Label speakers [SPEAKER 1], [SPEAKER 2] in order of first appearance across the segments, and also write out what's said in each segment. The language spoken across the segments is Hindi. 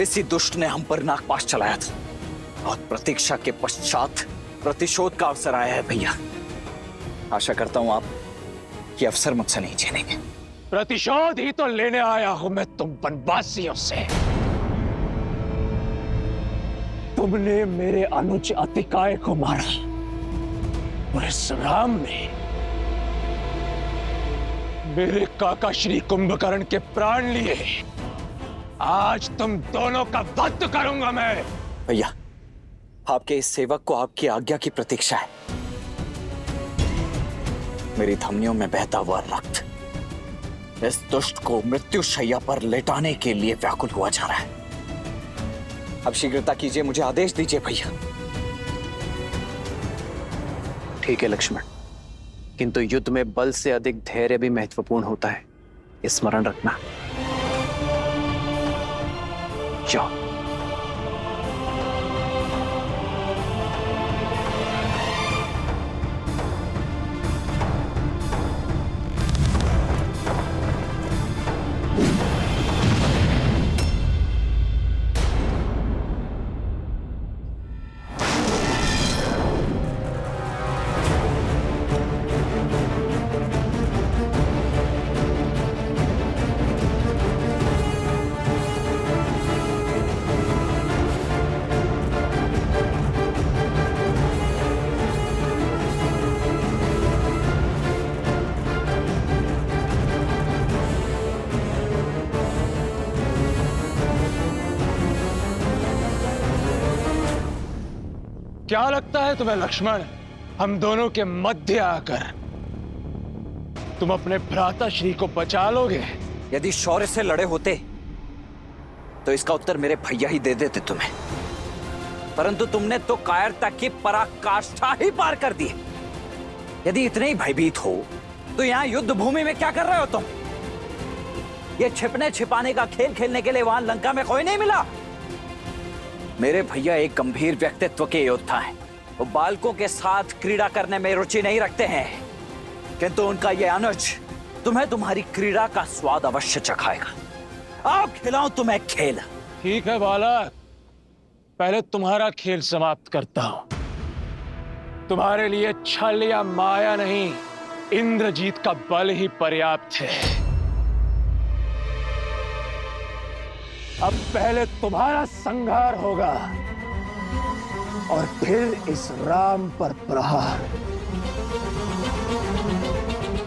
[SPEAKER 1] इसी दुष्ट ने हम पर नागपाश चलाया था और प्रतीक्षा के पश्चात प्रतिशोध का अवसर आया है भैया। आशा करता हूं आप ये अवसर मुझसे नहीं छीनेंगे।
[SPEAKER 2] प्रतिशोध ही तो लेने आया हूं मैं तुम वनवासियों से। तुमने मेरे अनुज अतिकाय को मारा और इस राम ने मेरे काका श्री कुंभकर्ण के प्राण लिए। आज तुम दोनों का वध करूंगा मैं।
[SPEAKER 1] भैया, आपके इस सेवक को आपकी आज्ञा की प्रतीक्षा है। मेरी धमनियों में बहता हुआ रक्त इस दुष्ट को मृत्यु शैया पर लेटाने के लिए व्याकुल हुआ जा रहा है। अब शीघ्रता कीजिए, मुझे आदेश दीजिए भैया।
[SPEAKER 3] ठीक है लक्ष्मण, किंतु युद्ध में बल से अधिक धैर्य भी महत्वपूर्ण होता है, स्मरण रखना। जाओ।
[SPEAKER 2] क्या लगता है तुम्हें लक्ष्मण, हम दोनों के मध्य आकर तुम अपने भ्राता श्री को बचा लोगे?
[SPEAKER 1] यदि शौर्य से लड़े होते तो इसका उत्तर मेरे भैया ही दे देते तुम्हें, परंतु तुमने तो कायरता की पराकाष्ठा ही पार कर दी। यदि इतने ही भयभीत हो तो यहाँ युद्ध भूमि में क्या कर रहे हो तुम? ये छिपने छिपाने का खेल खेलने के लिए वहां लंका में कोई नहीं मिला। मेरे भैया एक गंभीर व्यक्तित्व के योद्धा हैं। वो बालकों के साथ क्रीड़ा करने में रुचि नहीं रखते हैं, किंतु उनका ये अनुज तुम्हें तुम्हारी क्रीड़ा का स्वाद अवश्य चखाएगा। आओ खिलाऊं तुम्हें खेल।
[SPEAKER 2] ठीक है बालक, पहले तुम्हारा खेल समाप्त करता हूं। तुम्हारे लिए छल या माया नहीं, इंद्रजीत का बल ही पर्याप्त है। अब पहले तुम्हारा संहार होगा और फिर इस राम पर प्रहार।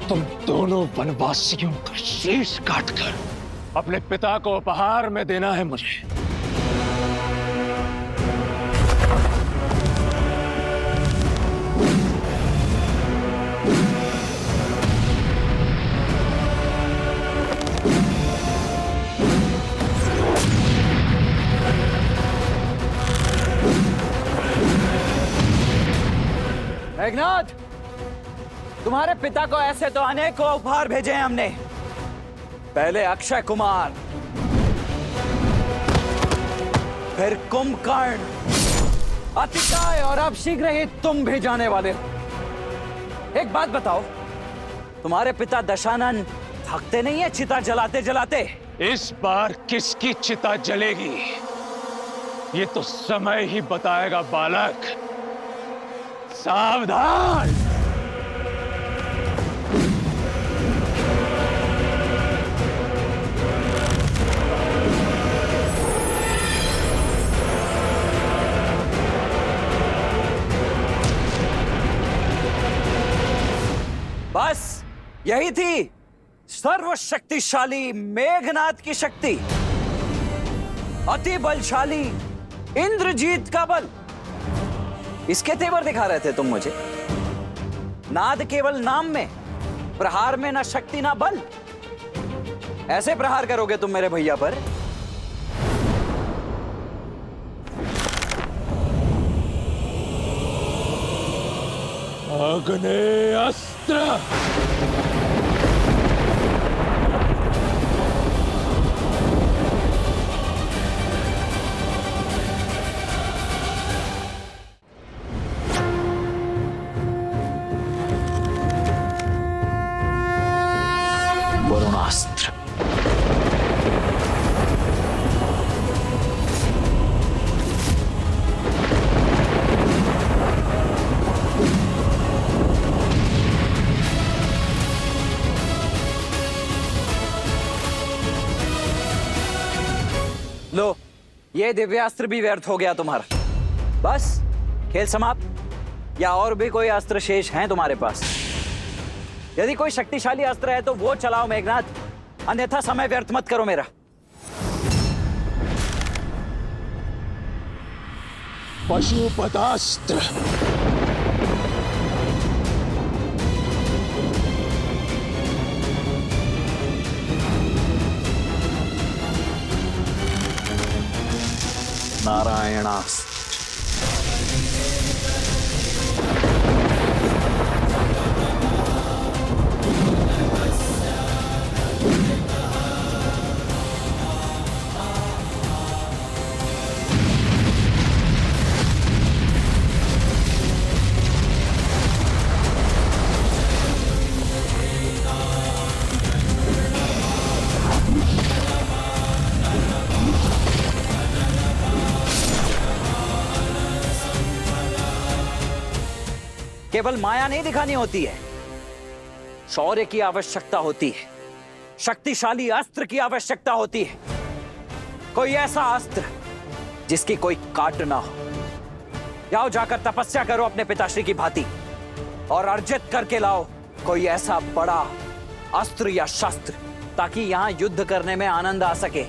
[SPEAKER 2] तुम दोनों वनवासियों का शीश काटकर अपने पिता को उपहार में देना है मुझे।
[SPEAKER 1] मेघनाद, तुम्हारे पिता को ऐसे तो अनेकों उपहार भेजे हैं हमने। पहले अक्षय कुमार, फिर कुंभकर्ण, अतिकाय और अब शीघ्र ही तुम भी जाने वाले हो। एक बात बताओ, तुम्हारे पिता दशानन थकते नहीं है चिता जलाते जलाते?
[SPEAKER 2] इस बार किसकी चिता जलेगी ये तो समय ही बताएगा बालक। सावधान।
[SPEAKER 1] बस यही थी सर्वशक्तिशाली मेघनाद की शक्ति, अति बलशाली इंद्रजीत का बल। इसके तेवर दिखा रहे थे तुम मुझे। नाद केवल नाम में, प्रहार में ना शक्ति ना बल। ऐसे प्रहार करोगे तुम मेरे भैया पर?
[SPEAKER 2] अग्नि अस्त्र।
[SPEAKER 1] वरुणास्त्र। लो, ये दिव्यास्त्र भी व्यर्थ हो गया तुम्हारा। बस खेल समाप्त। या और भी कोई अस्त्र शेष हैं तुम्हारे पास? यदि कोई शक्तिशाली अस्त्र है तो वो चलाओ मेघनाथ, अन्यथा समय व्यर्थ मत करो मेरा।
[SPEAKER 2] पशुपतास्त्र।
[SPEAKER 1] नारायणास्त्र। केवल माया नहीं दिखानी होती है, शौर्य की आवश्यकता होती है, शक्तिशाली अस्त्र की आवश्यकता होती है। कोई ऐसा अस्त्र जिसकी कोई काट ना हो। जाओ, जाकर तपस्या करो अपने पिताश्री की भांति और अर्जित करके लाओ कोई ऐसा बड़ा अस्त्र या शस्त्र, ताकि यहां युद्ध करने में आनंद आ सके।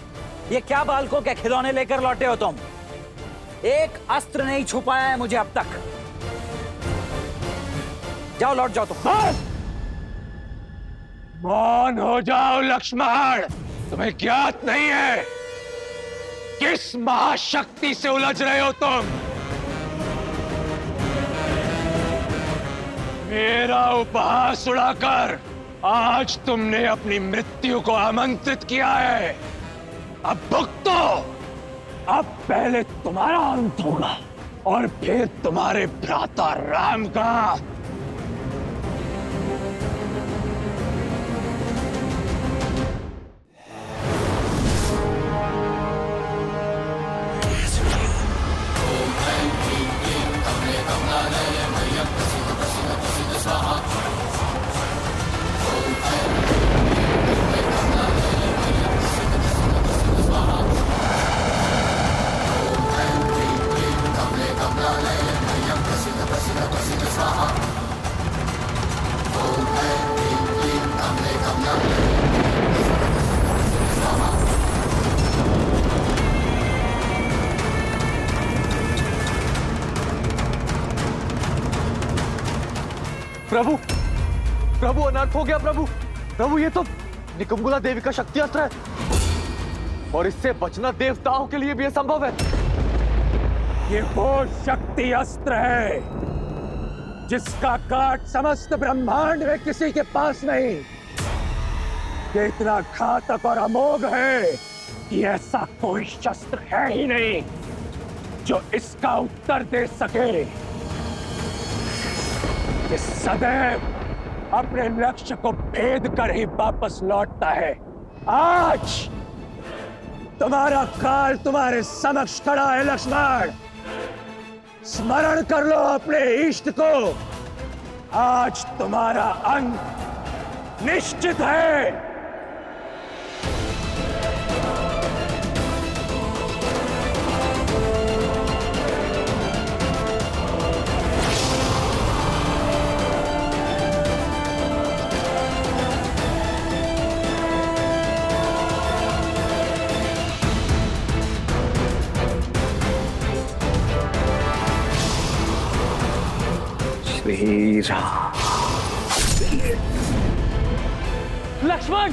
[SPEAKER 1] ये क्या बालकों के खिलौने लेकर लौटे हो तुम? एक अस्त्र नहीं छुपाया है मुझे अब तक। जाओ, लौट जाओ तुम।
[SPEAKER 2] मौन हो जाओ लक्ष्मण। तुम्हें ज्ञात नहीं है किस महाशक्ति से उलझ रहे हो तुम। मेरा उपहास उड़ाकर आज तुमने अपनी मृत्यु को आमंत्रित किया है। अब भुगतो। अब पहले तुम्हारा अंत होगा और फिर तुम्हारे भ्राता राम का।
[SPEAKER 4] प्रभु, प्रभु अनर्थ हो गया प्रभु। प्रभु, ये तो निकुंभला देवी का शक्ति अस्त्र है और इससे बचना देवताओं के लिए भी असंभव है।
[SPEAKER 2] ये वो शक्ति अस्त्र है जिसका काट समस्त ब्रह्मांड में किसी के पास नहीं। ये इतना घातक और अमोघ है कि ऐसा कोई शस्त्र है ही नहीं जो इसका उत्तर दे सके। ये सदैव अपने लक्ष्य को भेद कर ही वापस लौटता है। आज तुम्हारा काल तुम्हारे समक्ष खड़ा है लक्ष्मण। स्मरण कर लो अपने इष्ट को। आज तुम्हारा अंत निश्चित है।
[SPEAKER 1] श्री राम।
[SPEAKER 4] लक्ष्मण,